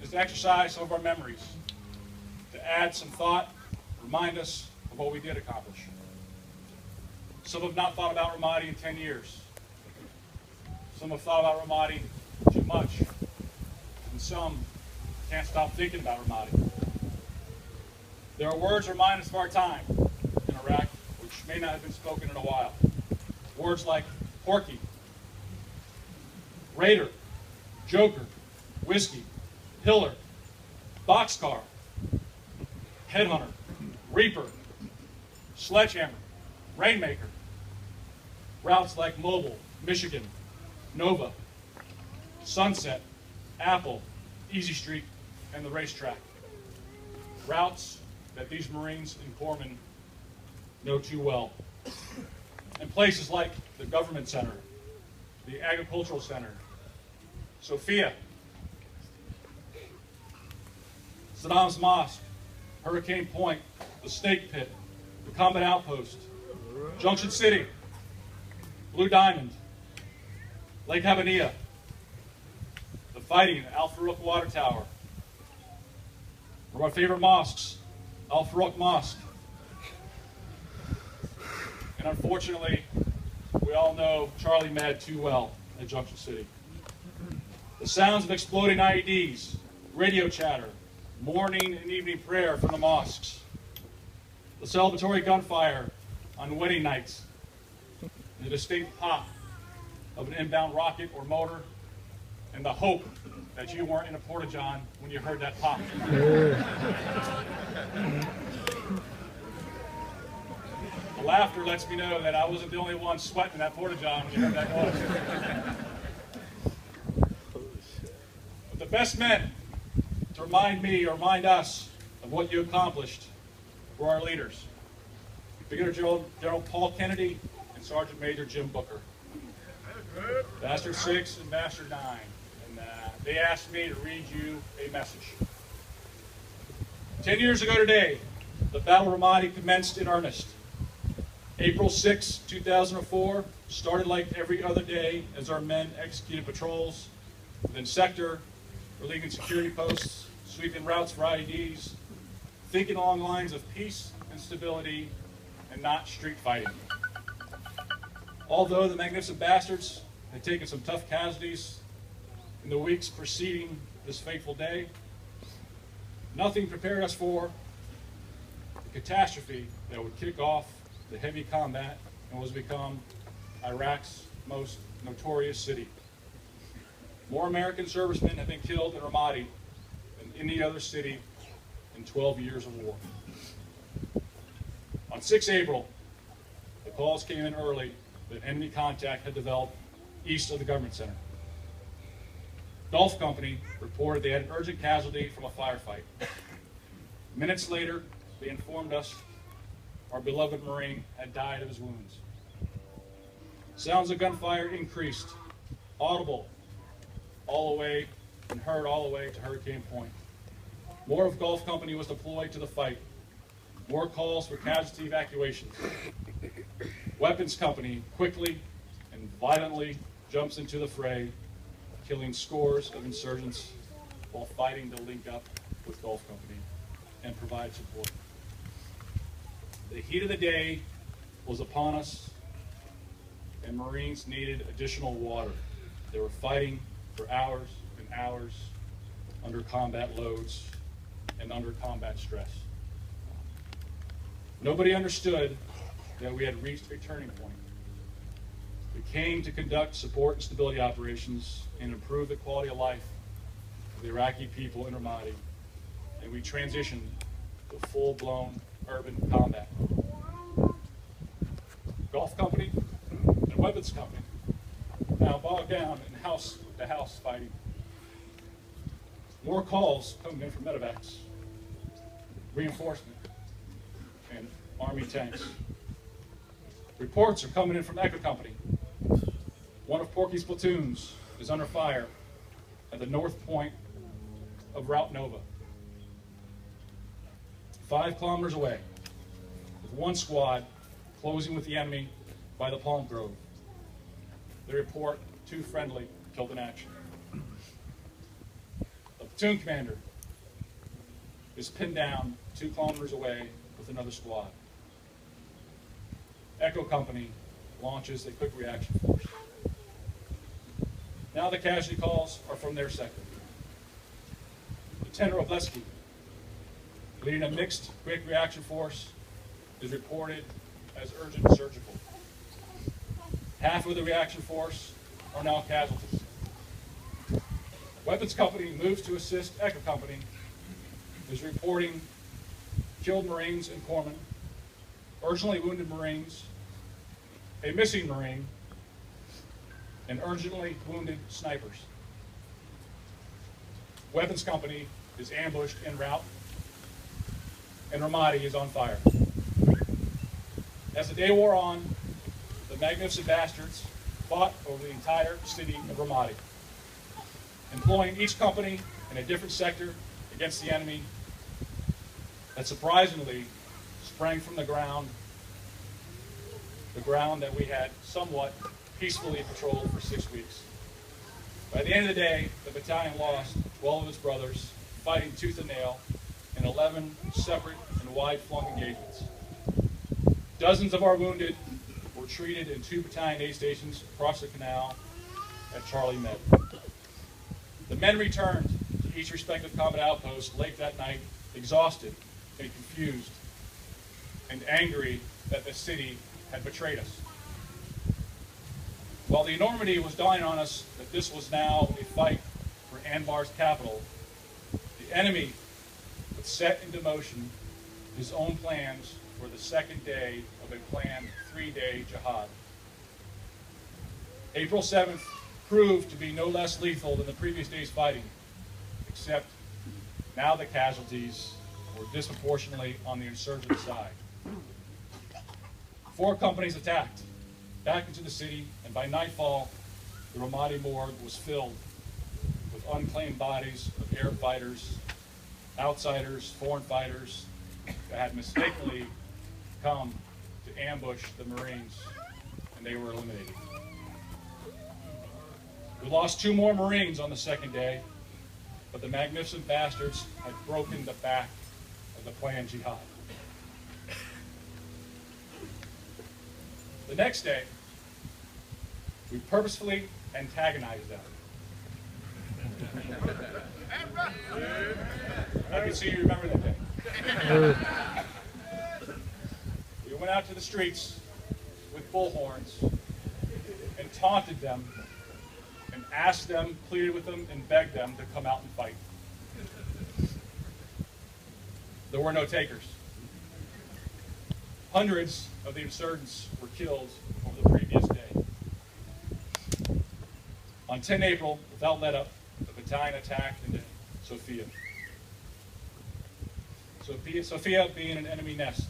is to exercise some of our memories, to add some thought, remind us of what we did accomplish. Some have not thought about Ramadi in 10 years. Some have thought about Ramadi too much. And some can't stop thinking about Ramadi. There are words that remind us of our time in Iraq, which may not have been spoken in a while. Words like Porky, Raider, Joker, Whiskey, Pillar, Boxcar, Headhunter, Reaper, Sledgehammer, Rainmaker. Routes like Mobile, Michigan, Nova, Sunset, Apple, Easy Street, and the racetrack. Routes that these Marines and corpsmen know too well. And places like the Government Center, the Agricultural Center, Sophia, Saddam's Mosque, Hurricane Point, the Snake Pit, the Combat Outpost, Junction City, Blue Diamond, Lake Habaniya, the fighting at Al Farouk Water Tower, one of our favorite mosques, Al Farouk Mosque. And unfortunately, we all know Charlie Med too well at Junction City. The sounds of exploding IEDs, radio chatter, morning and evening prayer from the mosques, the celebratory gunfire on wedding nights, the distinct pop of an inbound rocket or motor, and the hope that you weren't in a porta-john when you heard that pop. The laughter lets me know that I wasn't the only one sweating that porta-john when you heard that noise. But the best men to remind me or remind us of what you accomplished were our leaders, Brigadier General Paul Kennedy and Sergeant Major Jim Booker. Bastard 6 and Bastard 9. And they asked me to read you a message. 10 years ago today, the Battle of Ramadi commenced in earnest. April 6, 2004 started like every other day as our men executed patrols within sector, relieving security posts, sweeping routes for IEDs, thinking along lines of peace and stability and not street fighting. Although the magnificent bastards had taken some tough casualties in the weeks preceding this fateful day, nothing prepared us for the catastrophe that would kick off the heavy combat and was become Iraq's most notorious city. More American servicemen have been killed in Ramadi than any other city in 12 years of war. On 6 April, the calls came in early that enemy contact had developed east of the Government Center. Gulf Company reported they had an urgent casualty from a firefight. Minutes later, they informed us our beloved Marine had died of his wounds. Sounds of gunfire increased, audible all the way and heard all the way to Hurricane Point. More of Gulf Company was deployed to the fight. More calls for casualty evacuations. Weapons Company quickly and violently jumps into the fray, killing scores of insurgents while fighting to link up with Gulf Company and provide support. The heat of the day was upon us, and Marines needed additional water. They were fighting for hours and hours under combat loads and under combat stress. Nobody understood that we had reached a turning point. We came to conduct support and stability operations and improve the quality of life of the Iraqi people in Ramadi, and we transitioned to full-blown urban combat. Gulf Company and Weapons Company now bogged down in house-to-house fighting. More calls coming in from medevacs, reinforcement, and Army tanks. Reports are coming in from Echo Company. One of Porky's platoons is under fire at the north point of Route Nova, 5 kilometers away, with one squad closing with the enemy by the Palm Grove. They report 2 friendly killed in action. The Platoon commander is pinned down 2 kilometers away with another squad. Echo Company launches a quick reaction force. Now the casualty calls are from their sector. Lieutenant Robleski, leading a mixed quick reaction force, is reported as urgent surgical. Half of the reaction force are now casualties. Weapons Company moves to assist Echo Company, is reporting killed Marines and corpsmen, urgently wounded Marines, a missing Marine, and urgently wounded snipers. Weapons Company is ambushed en route, and Ramadi is on fire. As the day wore on, the magnificent bastards fought over the entire city of Ramadi, employing each company in a different sector against the enemy that surprisingly sprang from the ground that we had somewhat peacefully patrolled for 6 weeks. By the end of the day, the battalion lost 12 of its brothers, fighting tooth and nail in 11 separate and wide-flung engagements. Dozens of our wounded were treated in 2 battalion aid stations across the canal at Charlie Med. The men returned to each respective combat outpost late that night, exhausted and confused and angry that the city had betrayed us. While the enormity was dawning on us that this was now a fight for Anbar's capital, the enemy would set into motion his own plans for the second day of a planned 3-day jihad. April 7th proved to be no less lethal than the previous day's fighting, except now the casualties were disproportionately on the insurgent side. 4 companies attacked back into the city, and by nightfall, the Ramadi morgue was filled with unclaimed bodies of Arab fighters, outsiders, foreign fighters that had mistakenly come to ambush the Marines, and they were eliminated. We lost 2 more Marines on the second day, but the magnificent bastards had broken the back of the planned jihad. The next day, we purposefully antagonized them. I can see you remember that day. We went out to the streets with bullhorns and taunted them and asked them, pleaded with them, and begged them to come out and fight. There were no takers. Hundreds of the insurgents were killed over the previous day. On 10 April, without let-up, the battalion attacked into Sofia. Sofia being an enemy nest,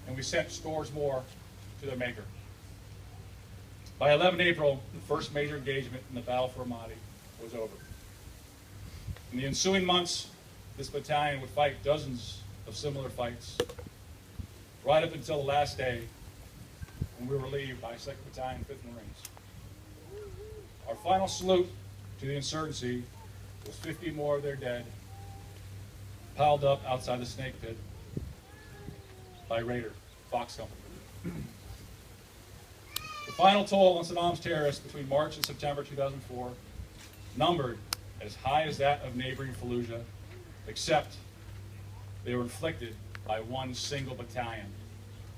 and we sent scores more to their maker. By 11 April, the first major engagement in the battle for Ramadi was over. In the ensuing months, this battalion would fight dozens of similar fights, right up until the last day when we were relieved by 2nd Battalion, 5th Marines. Our final salute to the insurgency was 50 more of their dead piled up outside the snake pit by Raider, Fox Company. The final toll on Saddam's terrorists between March and September 2004 numbered as high as that of neighboring Fallujah, except they were inflicted by 1 single battalion,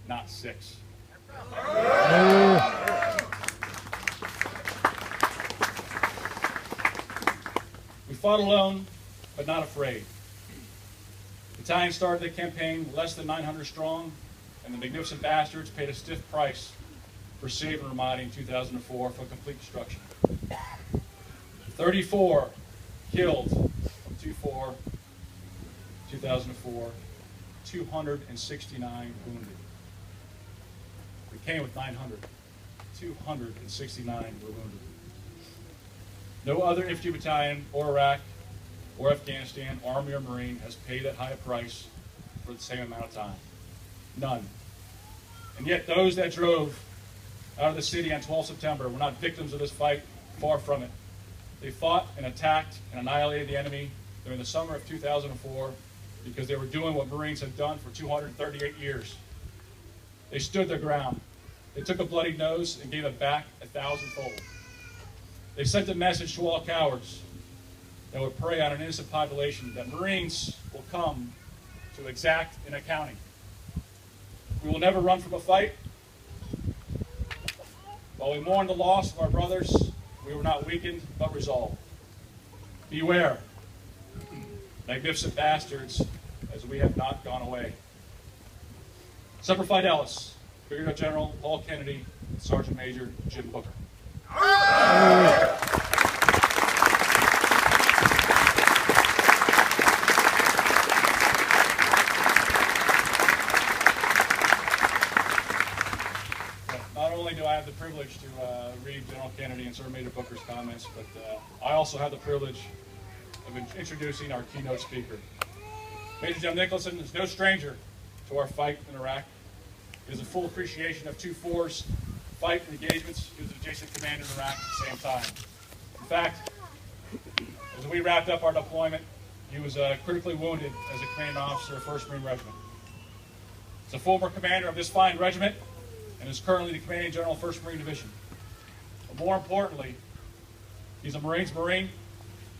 not 6. We fought alone, but not afraid. The battalion started the campaign less than 900 strong, and the magnificent bastards paid a stiff price for saving Ramadi in 2004 for complete destruction. 34 killed from 2004, 269 wounded. We came with 900. 269 were wounded. No other infantry battalion, or Iraq, or Afghanistan, Army or Marine, has paid that high a price for the same amount of time. None. And yet those that drove out of the city on 12 September were not victims of this fight, far from it. They fought and attacked and annihilated the enemy during the summer of 2004 because they were doing what Marines had done for 238 years. They stood their ground. They took a bloody nose and gave it back 1,000-fold. They sent a message to all cowards that would prey on an innocent population that Marines will come to exact an accounting. We will never run from a fight. While we mourn the loss of our brothers, we were not weakened, but resolved. Beware, magnificent bastards, as we have not gone away. Semper Fidelis, Brigadier General Paul Kennedy, Sergeant Major Jim Booker. Not only do I have the privilege to read General Kennedy and Sergeant Major Booker's comments, but I also have the privilege of introducing our keynote speaker. Major General Nicholson is no stranger to our fight in Iraq. He has a full appreciation of 2-4's fight and engagements. He was an adjacent commander in Iraq at the same time. In fact, as we wrapped up our deployment, he was critically wounded as a commanding officer of 1st Marine Regiment. He's a former commander of this fine regiment and is currently the commanding general of 1st Marine Division. But more importantly, he's a Marine's Marine,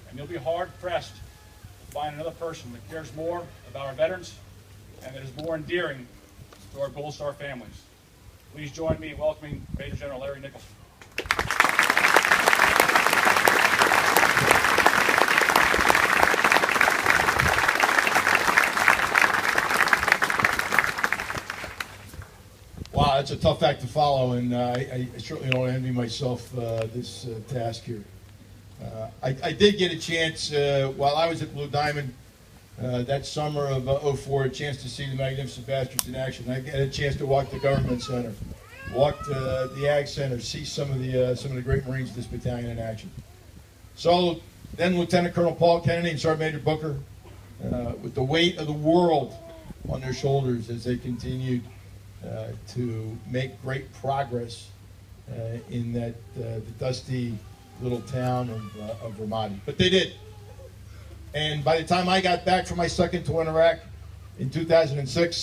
and you'll be hard-pressed to find another person that cares more about our veterans and that is more endearing to our Gold Star families. Please join me in welcoming Major General Larry Nicholson. Wow, that's a tough act to follow, and I certainly don't envy myself this task here. I did get a chance, while I was at Blue Diamond that summer of '04, a chance to see the Magnificent Bastards in action. I had a chance to walk the Government Center, walk the Ag Center, see some of the great Marines of this battalion in action. So then Lieutenant Colonel Paul Kennedy and Sergeant Major Booker, with the weight of the world on their shoulders as they continued to make great progress in that the dusty little town of Ramadi. But they did. And by the time I got back from my second tour in Iraq in 2006,